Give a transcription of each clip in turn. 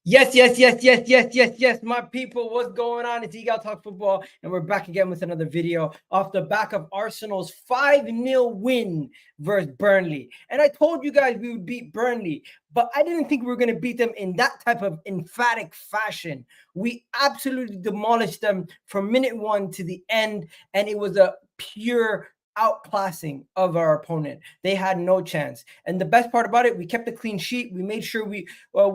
Yes, my people, what's going on? It's Egal Talk Football, and we're back again with another video off the back of Arsenal's 5-0 win versus Burnley. And I told you guys we would beat Burnley, but I didn't think we were going to beat them in that type of emphatic fashion. We absolutely demolished them from minute one to the end, and it was a pure outclassing of our opponent. They had no chance. And the best part about it, we kept a clean sheet. We made sure we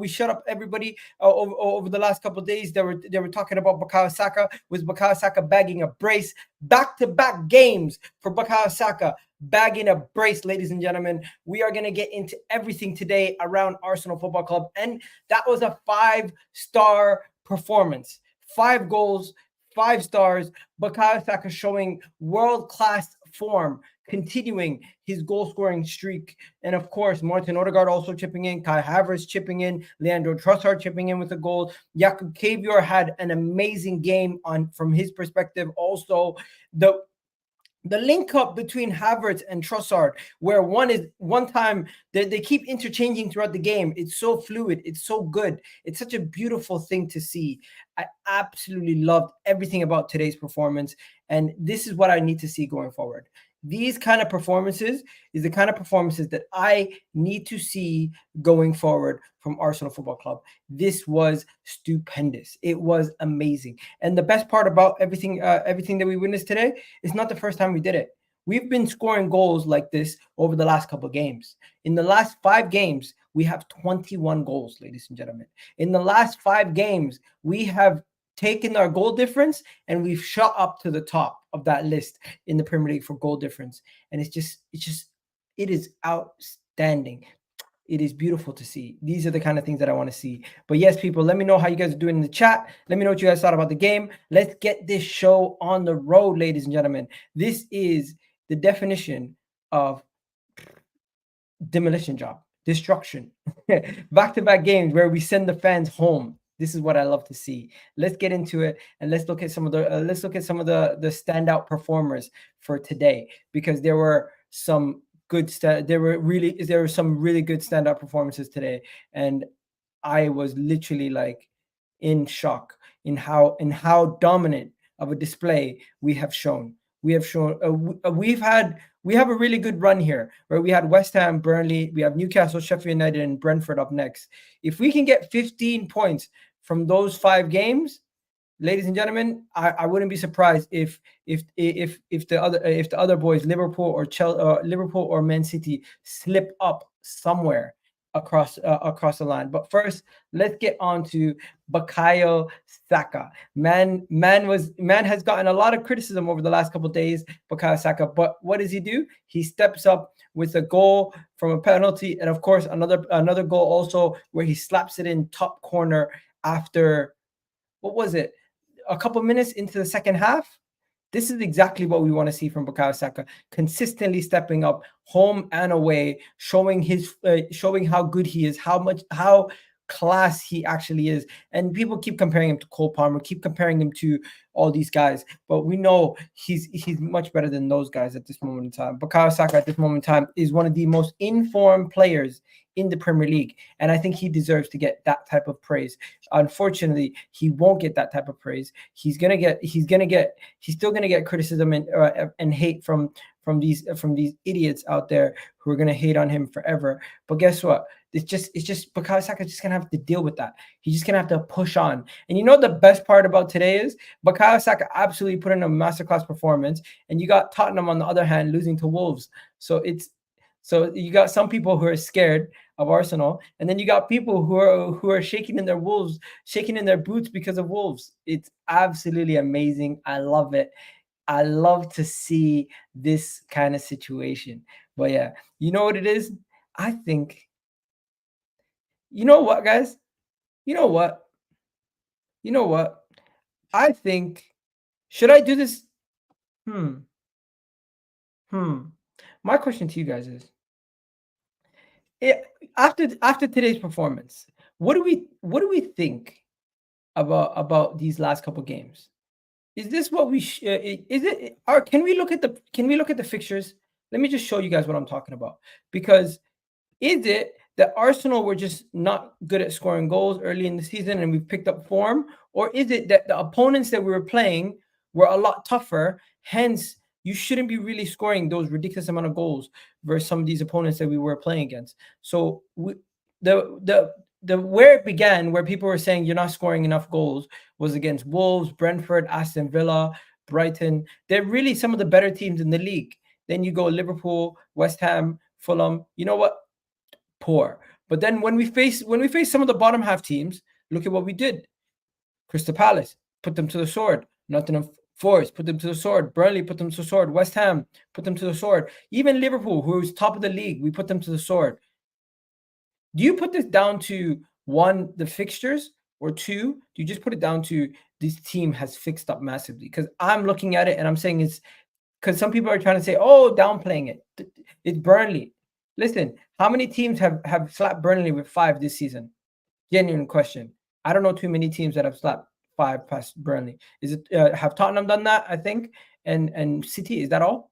shut up everybody over the last couple of days. They were talking about Bukayo Saka. Was Bukayo Saka bagging a brace? Back-to-back games for Bukayo Saka bagging a brace, ladies and gentlemen. We are going to get into everything today around Arsenal Football Club. And that was a 5-star performance. 5 goals, 5 stars. Bukayo Saka showing world-class form, continuing his goal-scoring streak. And of course, Martin Odegaard also chipping in, Kai Havertz chipping in, Leandro Trossard chipping in with a goal. Kiwior had an amazing game from his perspective. Also, the link up between Havertz and Trossard, where one time they keep interchanging throughout the game. It's so fluid. It's so good. It's such a beautiful thing to see. I absolutely loved everything about today's performance. And this is what I need to see going forward. These kind of performances is the kind of performances that I need to see going forward from Arsenal Football Club. This was stupendous. It was amazing. And the best part about everything that we witnessed today, it's not the first time we did it. We've been scoring goals like this over the last couple of games. In the last 5 games, we have 21 goals, ladies and gentlemen. In the last 5 games, we have taken our goal difference and we've shot up to the top of that list in the Premier League for goal difference. And it is outstanding. It is beautiful to see. These are the kind of things that I want to see. But yes, people, let me know how you guys are doing in the chat. Let me know what you guys thought about the game. Let's get this show on the road, ladies and gentlemen. This is the definition of demolition job, destruction. Back-to-back games where we send the fans home. This is what I love to see. Let's get into it and let's look at some of the standout performers for today, because there were some really good standout performances today, and I was literally like in shock in how dominant of a display we have shown. We have a really good run here where we had West Ham, Burnley, we have Newcastle, Sheffield United, and Brentford up next. If we can get 15 points from those 5 games, ladies and gentlemen, I wouldn't be surprised if the other boys, Liverpool or Chelsea, Liverpool or Man City, slip up somewhere across the line. But first, let's get on to Bukayo Saka. Man has gotten a lot of criticism over the last couple of days, Bukayo Saka. But what does he do? He steps up with a goal from a penalty, and of course another goal also where he slaps it in top corner after, what was it, a couple minutes into the second half. This is exactly what we want to see from Bukayo Saka, consistently stepping up home and away, showing how good he is, how class he actually is. And people keep comparing him to Cole Palmer, keep comparing him to all these guys, but we know he's much better than those guys at this moment in time. Bukayo Saka at this moment in time is one of the most informed players in the Premier League, and I think he deserves to get that type of praise. Unfortunately, he won't get that type of praise. He's still gonna get criticism and hate from these idiots out there who are gonna hate on him forever. But guess what? It's just Bukayo Saka just gonna have to deal with that. He's just gonna have to push on. And you know the best part about today is Bukayo Saka absolutely put in a masterclass performance, and you got Tottenham on the other hand losing to Wolves. So you got some people who are scared of Arsenal, and then you got people who are shaking in their boots because of Wolves. It's absolutely amazing. I love it. I love to see this kind of situation. But yeah, you know what it is? I think, you know what, guys? You know what? I think, should I do this? My question to you guys is, after today's performance, what do we think about these last couple games? Is this what we is it, or can we look at the fixtures? Let me just show you guys what I'm talking about, because is it that Arsenal were just not good at scoring goals early in the season and we've picked up form? Or is it that the opponents that we were playing were a lot tougher, hence you shouldn't be really scoring those ridiculous amount of goals versus some of these opponents that we were playing against? So the where it began, where people were saying you're not scoring enough goals, was against Wolves, Brentford, Aston Villa, Brighton. They're really some of the better teams in the league. Then you go Liverpool, West Ham, Fulham. You know what? Poor. But then when we face some of the bottom half teams, look at what we did. Crystal Palace, put them to the sword. Nottingham Forest, put them to the sword. Burnley, put them to the sword. West Ham, put them to the sword. Even Liverpool, who is top of the league, we put them to the sword. Do you put this down to one, the fixtures, or two, do you just put it down to this team has fixed up massively? Because I'm looking at it and I'm saying it's because some people are trying to say, oh, downplaying it. It's Burnley. Listen, how many teams have slapped Burnley with 5 this season? Genuine question. I don't know too many teams that have slapped 5 past Burnley. Is it have Tottenham done that? I think, and City. Is that all?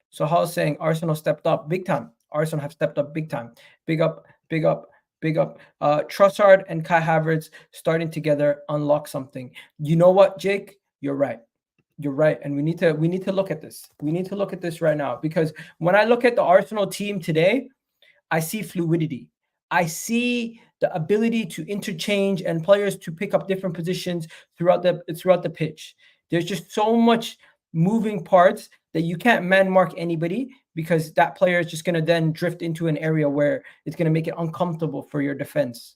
So Hall's saying Arsenal stepped up big time. Arsenal have stepped up big time. Big up, big up, big up. Trossard and Kai Havertz starting together unlock something. You know what, Jake? You're right. You're right, and we need to look at this. We need to look at this right now, because when I look at the Arsenal team today, I see fluidity. I see the ability to interchange and players to pick up different positions throughout the pitch. There's just so much moving parts that you can't man mark anybody, because that player is just going to then drift into an area where it's going to make it uncomfortable for your defense.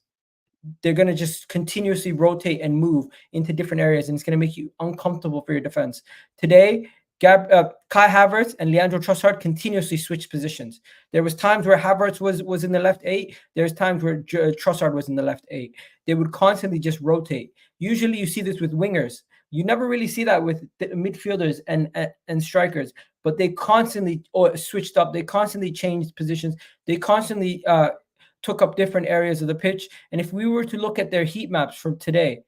They're going to just continuously rotate and move into different areas, and it's going to make you uncomfortable for your defense. Today, Kai Havertz and Leandro Trossard continuously switched positions. There was times where Havertz was in the left 8. There's times where Trossard was in the left 8. They would constantly just rotate. Usually you see this with wingers. You never really see that with the midfielders and strikers, but they constantly switched up. They constantly changed positions. They constantly took up different areas of the pitch. And if we were to look at their heat maps from today,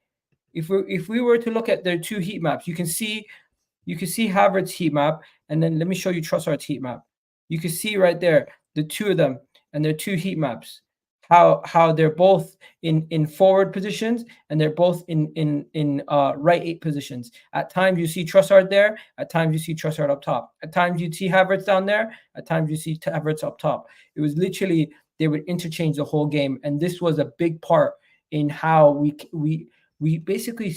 if we were to look at their 2 heat maps, you can see Havertz's heat map, and then let me show you Trossard's heat map. You can see right there the 2 of them and their 2 heat maps, how they're both in forward positions, and they're both in right 8 positions. At times you see Trossard there, at times you see Trossard up top. At times you see Havertz down there, at times you see Havertz up top. It was literally, they would interchange the whole game, and this was a big part in how we basically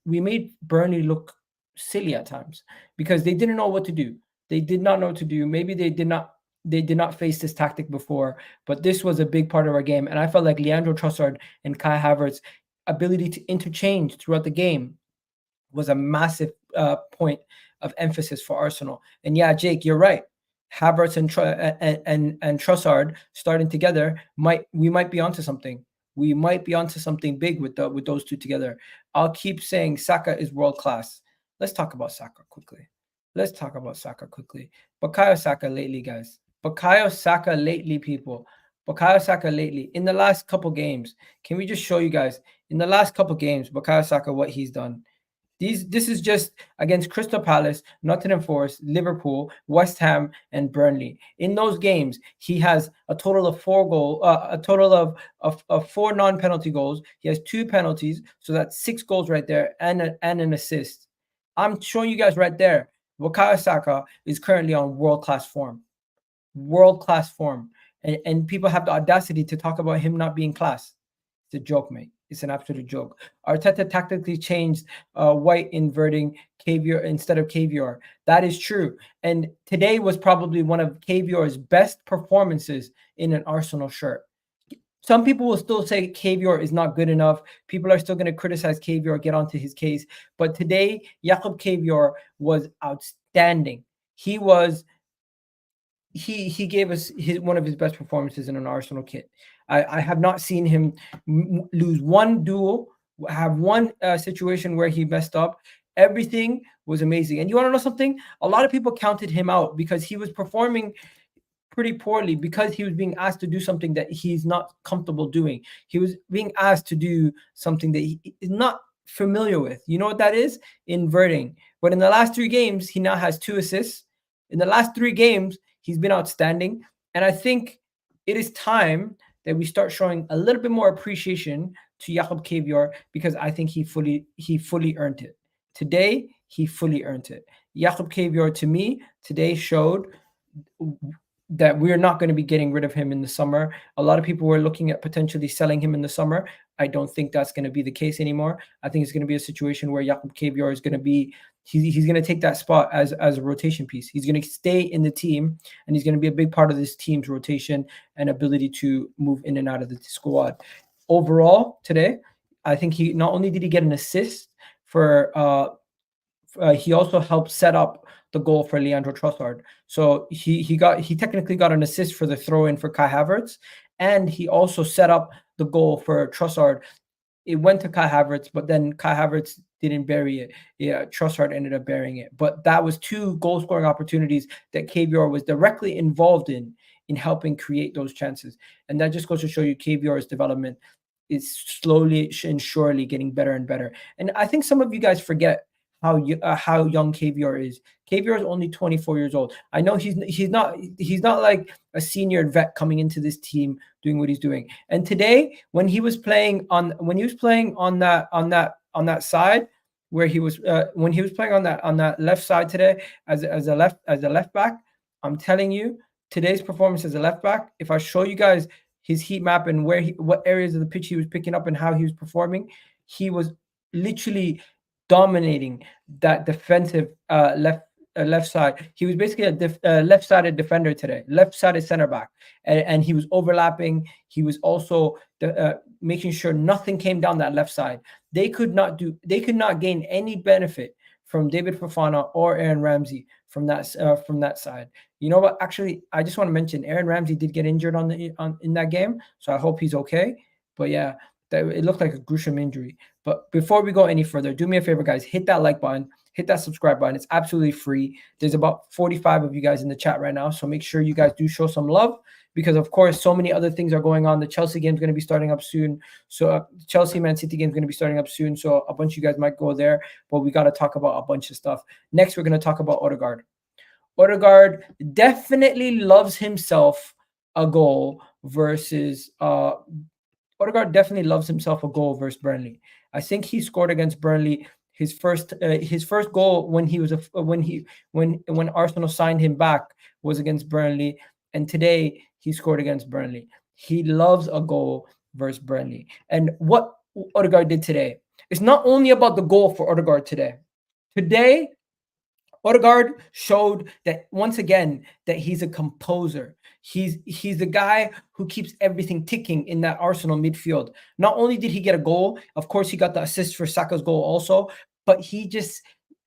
made Burnley look silly at times, because they didn't know what to do. They did not know what to do. Maybe they did not face this tactic before, but this was a big part of our game. And I felt like Leandro Trossard and Kai Havertz's ability to interchange throughout the game was a massive point of emphasis for Arsenal. And yeah, Jake, you're right. Havertz and Trossard starting together, we might be onto something. We might be onto something big with those 2 together. I'll keep saying Saka is world class. Let's talk about Saka quickly. Bukayo Saka lately, guys. Bukayo Saka lately, people. Bukayo Saka lately. In the last couple games, can we just show you guys? In the last couple games, Bukayo Saka, what he's done. This is just against Crystal Palace, Nottingham Forest, Liverpool, West Ham, and Burnley. In those games, he has a total of 4 non-penalty goals. He has 2 penalties, so that's 6 goals right there, and an assist. I'm showing you guys right there. Bukayo Saka is currently on world-class form. And people have the audacity to talk about him not being class. It's a joke, mate. It's an absolute joke. Arteta tactically changed White inverting Kiwior instead of Kiwior. That is true. And today was probably one of Kiwior's best performances in an Arsenal shirt. Some people will still say Kiwior is not good enough. People are still going to criticize Kiwior, get onto his case. But today, Jakub Kiwior was outstanding. He gave us one of his best performances in an Arsenal kit. I have not seen him lose one duel, have one situation where he messed up. Everything was amazing. And you want to know something? A lot of people counted him out because he was performing pretty poorly, because he was being asked to do something that he's not comfortable doing. He was being asked to do something that he is not familiar with. You know what that is? Inverting. But in the last 3 games, he now has 2 assists. In the last 3 games, he's been outstanding. And I think it is time that we start showing a little bit more appreciation to Jakub Kiwior, because I think he fully earned it. Today, he fully earned it. Jakub Kiwior, to me, today showed that we're not going to be getting rid of him in the summer. A lot of people were looking at potentially selling him in the summer. I don't think that's going to be the case anymore. I think it's going to be a situation where Jakub Kiwior is going to be, he's going to take that spot as a rotation piece. He's going to stay in the team, and he's going to be a big part of this team's rotation and ability to move in and out of the squad. Overall, today, I think he not only did he get an assist for he also helped set up the goal for Leandro Trossard. So he technically got an assist for the throw in for Kai Havertz, and he also set up the goal for Trossard. It went to Kai Havertz, but then Kai Havertz didn't bury it. Yeah, Trossard ended up burying it. But that was 2 goal scoring opportunities that Kiwior was directly involved in helping create those chances. And that just goes to show you Kiwior's development is slowly and surely getting better and better. And I think some of you guys forget how young Kiwior is. Kiwior is only 24 years old. I know he's not like a senior vet coming into this team doing what he's doing. And today, when he was playing on that side, where he was when he was playing on that left side today as a left back, I'm telling you, today's performance as a left back, if I show you guys his heat map and what areas of the pitch he was picking up and how he was performing, he was literally dominating that defensive left side. He was basically a left-sided defender today, left-sided center back, and he was overlapping. He was also making sure nothing came down that left side. They could not gain any benefit from David Fofana or Aaron Ramsey from that side. You know what? Actually, I just want to mention Aaron Ramsey did get injured in that game, so I hope he's okay. But yeah, it looked like a gruesome injury. But before we go any further, do me a favor, guys. Hit that like button. Hit that subscribe button. It's absolutely free. There's about 45 of you guys in the chat right now, so make sure you guys do show some love, because, of course, so many other things are going on. The Chelsea game is going to be starting up soon. So Chelsea-Man City game is going to be starting up soon. So a bunch of you guys might go there, but we got to talk about a bunch of stuff. Next, we're going to talk about Odegaard. Odegaard definitely loves himself a goal versus Odegaard definitely loves himself a goal versus Burnley. I think he scored against Burnley his first goal when Arsenal signed him back was against Burnley, and today he scored against Burnley. He loves a goal versus Burnley. And what Odegaard did today, it's not only about the goal for Odegaard today. Today, Odegaard showed that once again that he's a composer. He's the guy who keeps everything ticking in that Arsenal midfield. Not only did he get a goal, of course he got the assist for Saka's goal also, but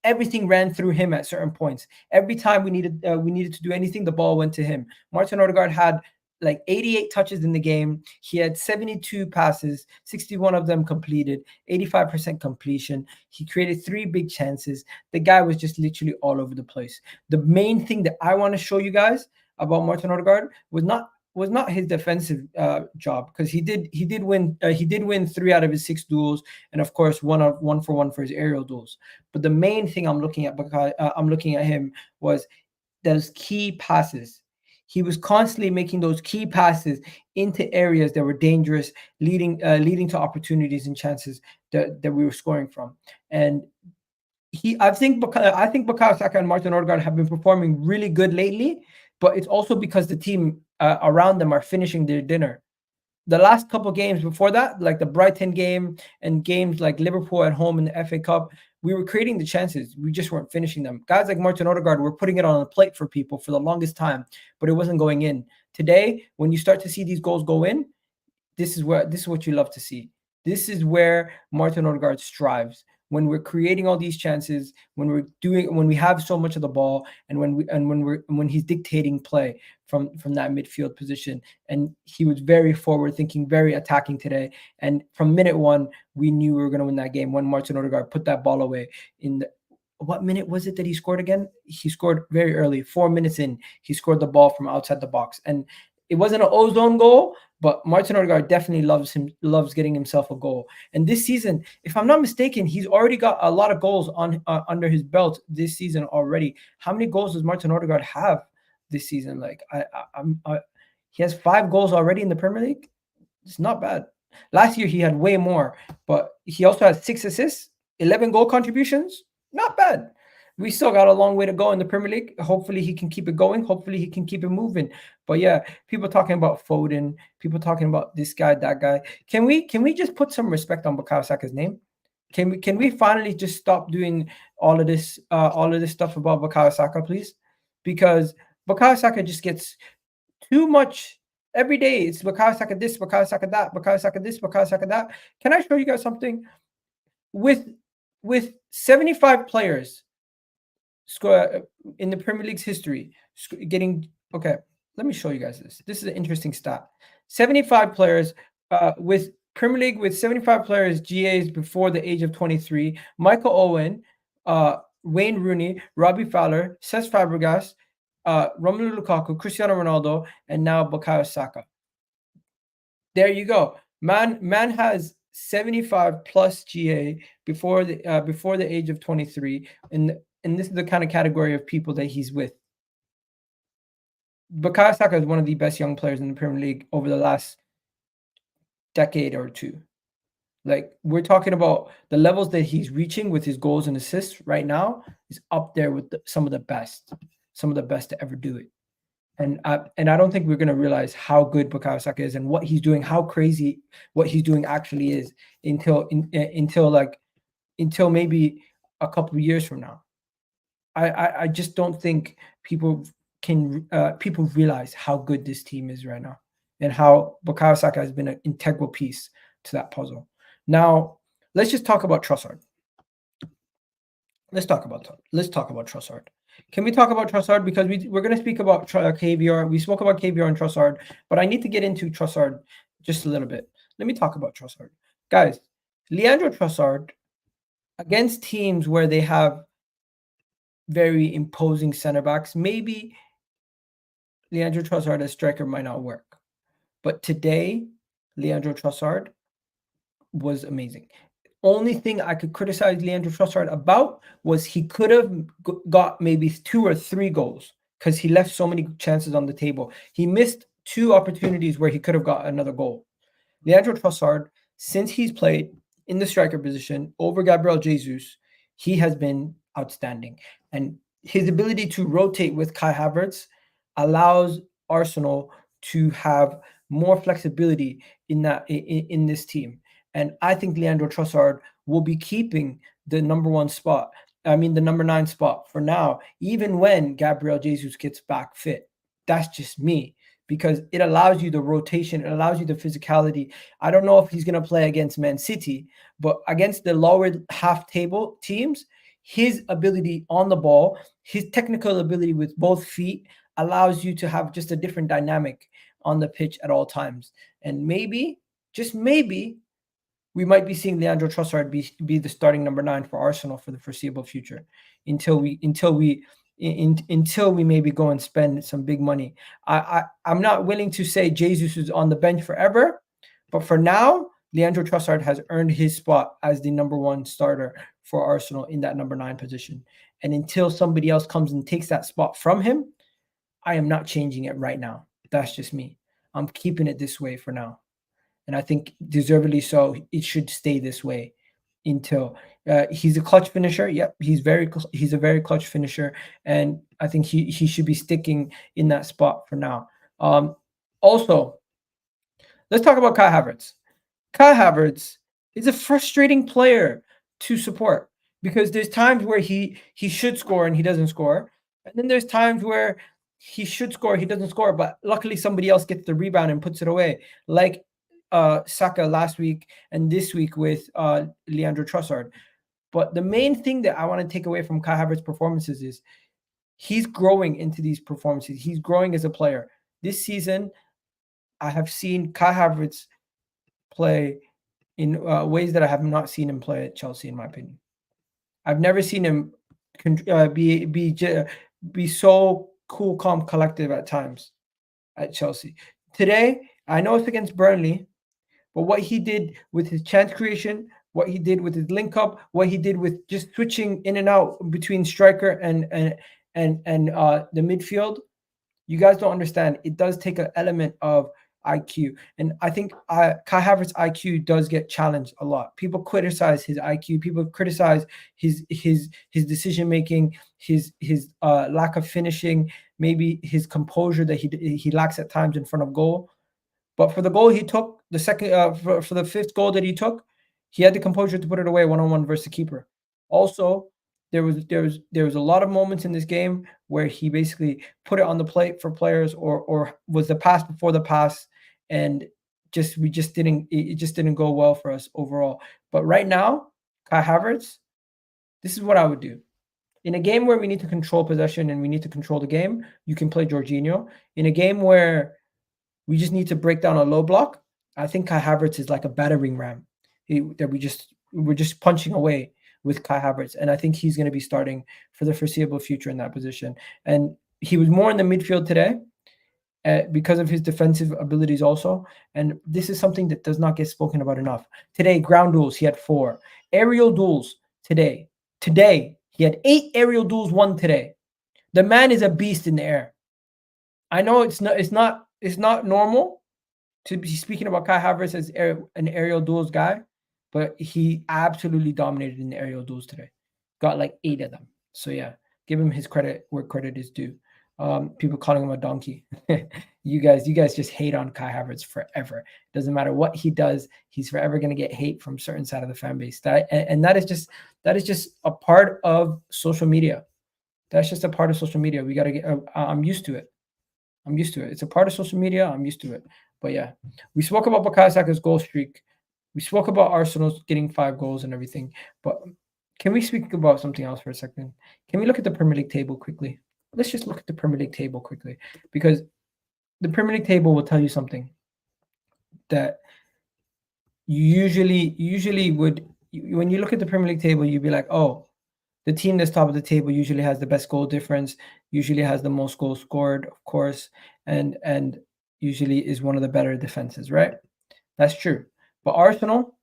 everything ran through him at certain points. Every time we needed to do anything, the ball went to him. Martin Odegaard had like 88 touches in the game. He had 72 passes, 61 of them completed, 85% completion. He created 3 big chances. The guy was just literally all over the place. The main thing that I want to show you guys about Martin Odegaard was not his defensive job, because he did win 3 out of his 6 duels, and of course one for one for his aerial duels. But the main thing I'm looking at him was those key passes. He was constantly making those key passes into areas that were dangerous, leading to opportunities and chances that we were scoring from. And I think Bukayo Saka and Martin Odegaard have been performing really good lately, but it's also because the team around them are finishing their dinner. The last couple games before that, like the Brighton game and games like Liverpool at home in the FA Cup, we were creating the chances. We just weren't finishing them. Guys like Martin Odegaard were putting it on a plate for people for the longest time, but it wasn't going in. Today, when you start to see these goals go in, this is what you love to see. This is where Martin Odegaard strives. When we're creating all these chances, when we have so much of the ball, and when he's dictating play from that midfield position. And he was very forward thinking, very attacking today. And from minute 1, we knew we were going to win that game when Martin Odegaard put that ball away. What minute was it that he scored again? He scored very early, 4 minutes in. He scored the ball from outside the box, and it wasn't an ozone goal, but Martin Odegaard definitely loves getting himself a goal. And this season, if I'm not mistaken, he's already got a lot of goals under his belt this season already. How many goals does Martin Odegaard have this season? Like He has 5 goals already in the Premier League. It's not bad. Last year he had way more, but he also has 6 assists, 11 goal contributions. Not bad. We still got a long way to go in the Premier League. Hopefully he can keep it going. Hopefully he can keep it moving. But yeah, people talking about Foden, people talking about this guy, that guy. Can we just put some respect on Bukayo Saka's name? Can we finally just stop doing all of this stuff about Bukayo Saka, please? Because Bukayo Saka just gets too much every day. It's Bukayo Saka this, Bukayo Saka that, Bukayo Saka this, Bukayo Saka that. Can I show you guys something? With 75 players score in the Premier League's history, getting okay. Let me show you guys this. This is an interesting stat. 75 players with Premier League with 75 players GAs before the age of 23. Michael Owen, Wayne Rooney, Robbie Fowler, Cesc Fabregas, Romelu Lukaku, Cristiano Ronaldo, and now Bukayo Saka. There you go. Man has 75 plus GA before the age of 23, and this is the kind of category of people that he's with. Bukayo Saka is one of the best young players in the Premier League over the last decade or two. Like, we're talking about the levels that he's reaching with his goals and assists right now is up there with some of the best to ever do it. And I don't think we're going to realize how good Bukayo Saka is and what he's doing, how crazy what he's doing actually is until maybe a couple of years from now. I just don't think people realize how good this team is right now and how Bukayo Saka has been an integral piece to that puzzle. Now, let's just talk about Trossard. Let's talk about Trossard. Can we talk about Trossard? Because we're going to speak about kiwior. We spoke about kiwior and Trossard, but I need to get into Trossard just a little bit. Let me talk about Trossard. Guys, Leandro Trossard, against teams where they have very imposing center backs, maybe Leandro Trossard as striker might not work. But today, Leandro Trossard was amazing. Only thing I could criticize Leandro Trossard about was he could have got maybe 2 or 3 goals because he left so many chances on the table. He missed 2 opportunities where he could have got another goal. Leandro Trossard, since he's played in the striker position over Gabriel Jesus, he has been outstanding. And his ability to rotate with Kai Havertz allows Arsenal to have more flexibility in this team. And I think Leandro Trossard will be keeping the number 9 spot for now, even when Gabriel Jesus gets back fit. That's just me, because it allows you the rotation. It allows you the physicality. I don't know if he's going to play against Man City, but against the lower half table teams, his ability on the ball, his technical ability with both feet allows you to have just a different dynamic on the pitch at all times. And maybe, just maybe, we might be seeing Leandro Trossard be the starting number 9 for Arsenal for the foreseeable future until we maybe go and spend some big money. I'm not willing to say Jesus is on the bench forever, but for now, Leandro Trossard has earned his spot as the number 1 starter for Arsenal in that number 9 position. And until somebody else comes and takes that spot from him, I am not changing it right now. That's just me. I'm keeping it this way for now. And I think deservedly so. It should stay this way until he's a clutch finisher. Yep, he's a very clutch finisher, and I think he should be sticking in that spot for now. Also, let's talk about Kai Havertz. Kai Havertz is a frustrating player to support because there's times where he should score and he doesn't score, and then there's times where he should score, he doesn't score, but luckily somebody else gets the rebound and puts it away, like Saka last week and this week with Leandro Trossard. But the main thing that I want to take away from Kai Havertz's performances is he's growing into these performances. He's growing as a player. This season, I have seen Kai Havertz play in ways that I have not seen him play at Chelsea, in my opinion. I've never seen him be so cool, calm, collective at times at Chelsea. Today, I know it's against Burnley, but what he did with his chance creation, what he did with his link up, what he did with just switching in and out between striker and the midfield, You guys don't understand. It does take an element of IQ, and I think Kai Havertz's IQ does get challenged a lot. People criticize his IQ. People criticize his decision making, his lack of finishing, maybe his composure that he lacks at times in front of goal. But for the goal he took, the second for the fifth goal that he took, he had the composure to put it away 1-on-1 versus the keeper. Also, there was a lot of moments in this game where he basically put it on the plate for players, or was the pass before the pass, and it just didn't go well for us overall. But right now, Kai Havertz, this is what I would do. In a game where we need to control possession and we need to control the game, you can play Jorginho. In a game where we just need to break down a low block, I think Kai Havertz is like a battering ram that we're just punching away with Kai Havertz. And I think he's going to be starting for the foreseeable future in that position. And he was more in the midfield today because of his defensive abilities also. And this is something that does not get spoken about enough. Today, ground duels, he had 4. Aerial duels today. Today, he had 8 aerial duels won today. The man is a beast in the air. I know it's not normal to be speaking about Kai Havertz as an aerial duels guy, but he absolutely dominated in the aerial duels today. Got like 8 of them. So yeah, give him his credit where credit is due. People calling him a donkey. you guys just hate on Kai Havertz forever. Doesn't matter what he does, he's forever going to get hate from certain side of the fan base. That is just a part of social media. That's just a part of social media. We got to get. I'm used to it. It's a part of social media. I'm used to it. But yeah, we spoke about Bukayo Saka's goal streak. We spoke about Arsenal getting 5 goals and everything. But can we speak about something else for a second? Can we look at the Premier League table quickly? Let's just look at the Premier League table quickly, because the Premier League table will tell you something that you usually would. When you look at the Premier League table, you'd be like, oh, the team that's top of the table usually has the best goal difference, usually has the most goals scored, of course, and usually is one of the better defenses, right? That's true. But Arsenal,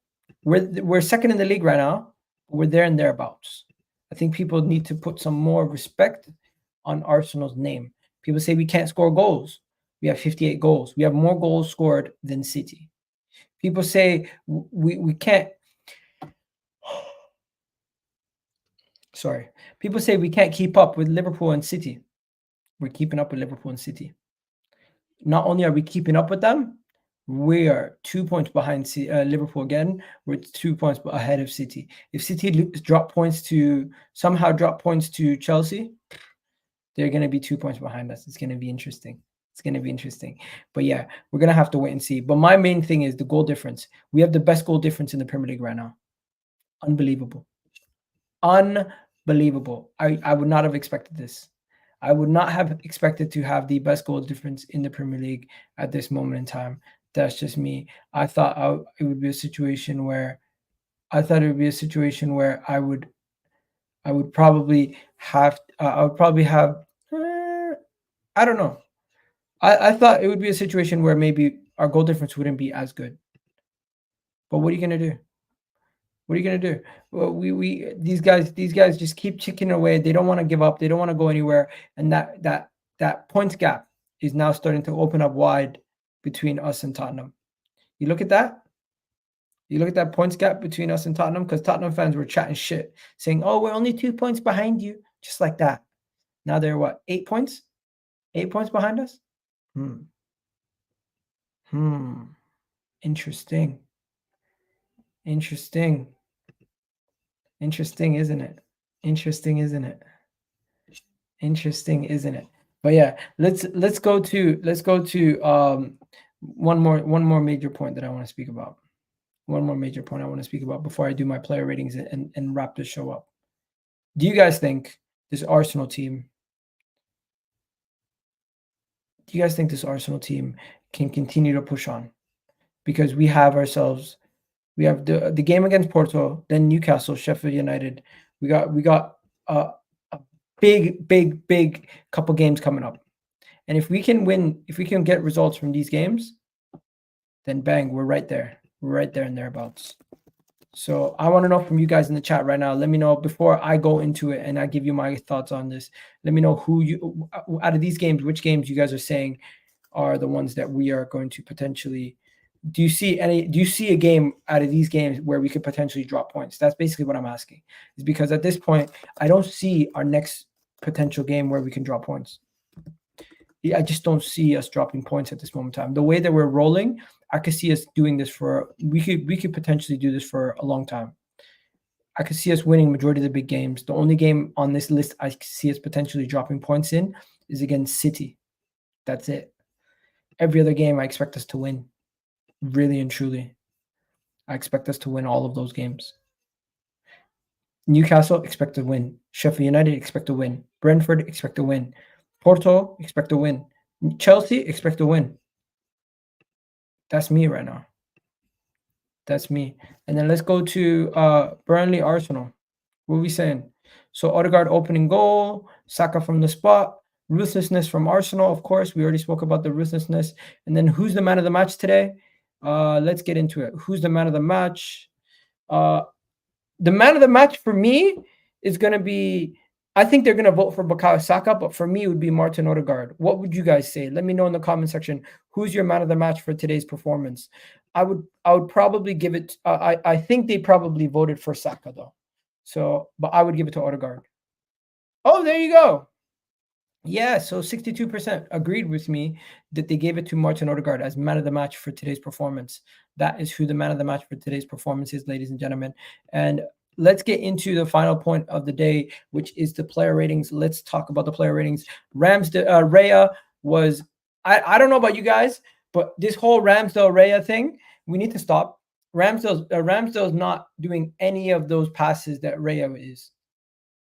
we're second in the league right now. We're there and thereabouts. I think people need to put some more respect on Arsenal's name. People say we can't score goals. We have 58 goals. We have more goals scored than City. People say we can't. Sorry. People say we can't keep up with Liverpool and City. We're keeping up with Liverpool and City. Not only are we keeping up with them, we are 2 points behind Liverpool again. We're 2 points ahead of City. If City somehow drop points to Chelsea, they're going to be 2 points behind us. It's going to be interesting. But yeah, we're going to have to wait and see. But my main thing is the goal difference. We have the best goal difference in the Premier League right now. Unbelievable. I would not have expected this. I would not have expected to have the best goal difference in the Premier League at this moment in time. That's just me. I thought it would be a situation where I would probably have I don't know. I thought it would be a situation where maybe our goal difference wouldn't be as good. But what are you going to do? Well, these guys just keep chipping away. They don't want to give up. They don't want to go anywhere. And that points gap is now starting to open up wide between us and Tottenham. You look at that points gap between us and Tottenham, because Tottenham fans were chatting shit, saying, oh, we're only 2 points behind you. Just like that. Now they're what? 8 points? 8 points behind us? Interesting. Interesting, isn't it? But yeah, let's go to one more major point that I want to speak about. Before I do my player ratings and wrap this show up. Do you guys think this Arsenal team can continue to push on? Because we have the game against Porto, then Newcastle, Sheffield United. We got a big couple games coming up. And if we can get results from these games, then bang, we're right there. We're right there and thereabouts. So I want to know from you guys in the chat right now. Let me know before I go into it and I give you my thoughts on this. Let me know who you, out of these games, which games you guys are saying are the ones that we are going to potentially. Do you see a game out of these games where we could potentially drop points? That's basically what I'm asking. Is because at this point, I don't see our next potential game where we can drop points. I just don't see us dropping points at this moment in time. The way that we're rolling, I could see us doing this we could potentially do this for a long time. I could see us winning majority of the big games. The only game on this list I see us potentially dropping points in is against City. That's it. Every other game I expect us to win. Really and truly. I expect us to win all of those games. Newcastle, expect to win. Sheffield United, expect to win. Brentford, expect to win. Porto, expect to win. Chelsea, expect to win. That's me right now. That's me. And then let's go to Burnley, Arsenal. What are we saying? So Odegaard opening goal, Saka from the spot, ruthlessness from Arsenal, of course. We already spoke about the ruthlessness. And then who's the man of the match today? Let's get into it. Who's the man of the match? The man of the match for me is going to be, I think they're going to vote for Bukayo Saka, but for me, it would be Martin Odegaard. What would you guys say? Let me know in the comment section. Who's your man of the match for today's performance? I would probably give it. I think they probably voted for Saka though. So, but I would give it to Odegaard. Oh, there you go. Yeah, so 62% agreed with me that they gave it to Martin Odegaard as man of the match for today's performance. That is who the man of the match for today's performance is, ladies and gentlemen. And let's get into the final point of the day, which is the player ratings. Let's talk about the player ratings. Raya was, I don't know about you guys, but this whole Ramsdale Raya thing, we need to stop. Ramsdale's not doing any of those passes that Raya is.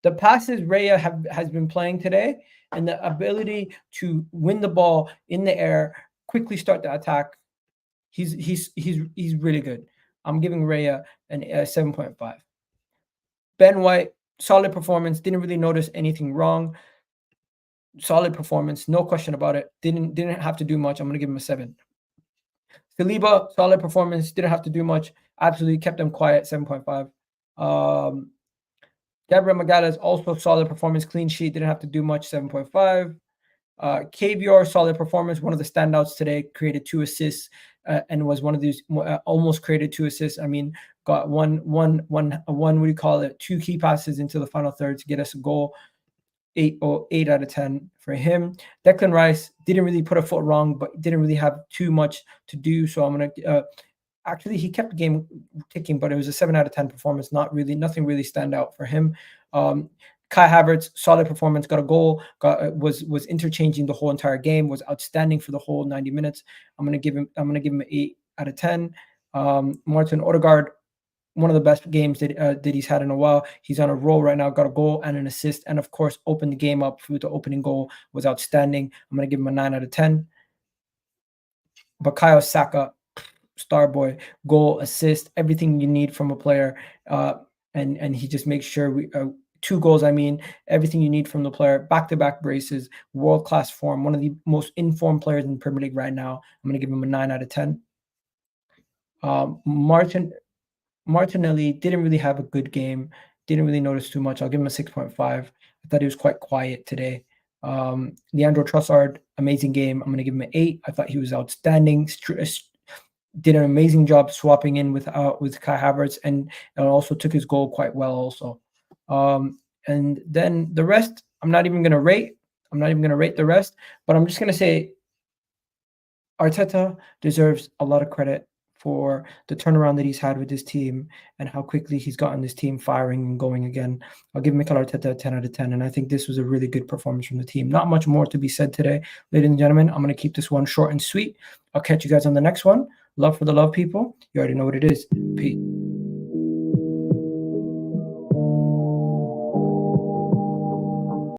The passes Raya has been playing today and the ability to win the ball in the air, quickly start the attack, he's really good. I'm giving Raya a 7.5. Ben White, solid performance. Didn't really notice anything wrong. Solid performance, no question about it. Didn't have to do much. I'm gonna give him a 7. Saliba, solid performance. Didn't have to do much. Absolutely kept them quiet. 7.5. Gabriel Magalhaes, also solid performance, clean sheet, didn't have to do much, 7.5. Kiwior, solid performance, one of the standouts today, created 2 assists and was one of these almost created 2 assists. I mean, got one, what do you call it? 2 key passes into the final third to get us a goal. 8 out of 10 for him. Declan Rice didn't really put a foot wrong, but didn't really have too much to do. So I'm gonna actually, he kept the game ticking, but it was a 7 out of 10 performance. Nothing really stand out for him. Kai Havertz, solid performance, got a goal, was interchanging the whole entire game, was outstanding for the whole 90 minutes. I'm gonna give him an 8 out of 10. Martin Odegaard, one of the best games that he's had in a while. He's on a roll right now, got a goal and an assist, and of course opened the game up through the opening goal, was outstanding. I'm gonna give him a 9 out of 10. Bukayo Saka, star boy, goal, assist, everything you need from a player, and he just makes sure 2 goals. I mean, everything you need from the player. Back-to-back braces, world-class form, one of the most informed players in the Premier League right now. I'm going to give him a 9 out of 10. Martinelli didn't really have a good game. Didn't really notice too much. I'll give him a 6.5. I thought he was quite quiet today. Leandro Trossard, amazing game. I'm going to give him an 8. I thought he was outstanding. Did an amazing job swapping in with Kai Havertz and also took his goal quite well also. And then the rest, I'm not even going to rate. I'm not even going to rate the rest, but I'm just going to say Arteta deserves a lot of credit for the turnaround that he's had with his team and how quickly he's gotten this team firing and going again. I'll give Mikel Arteta a 10 out of 10, and I think this was a really good performance from the team. Not much more to be said today, ladies and gentlemen. I'm going to keep this one short and sweet. I'll catch you guys on the next one. Love for the love, people. You already know what it is. Peace.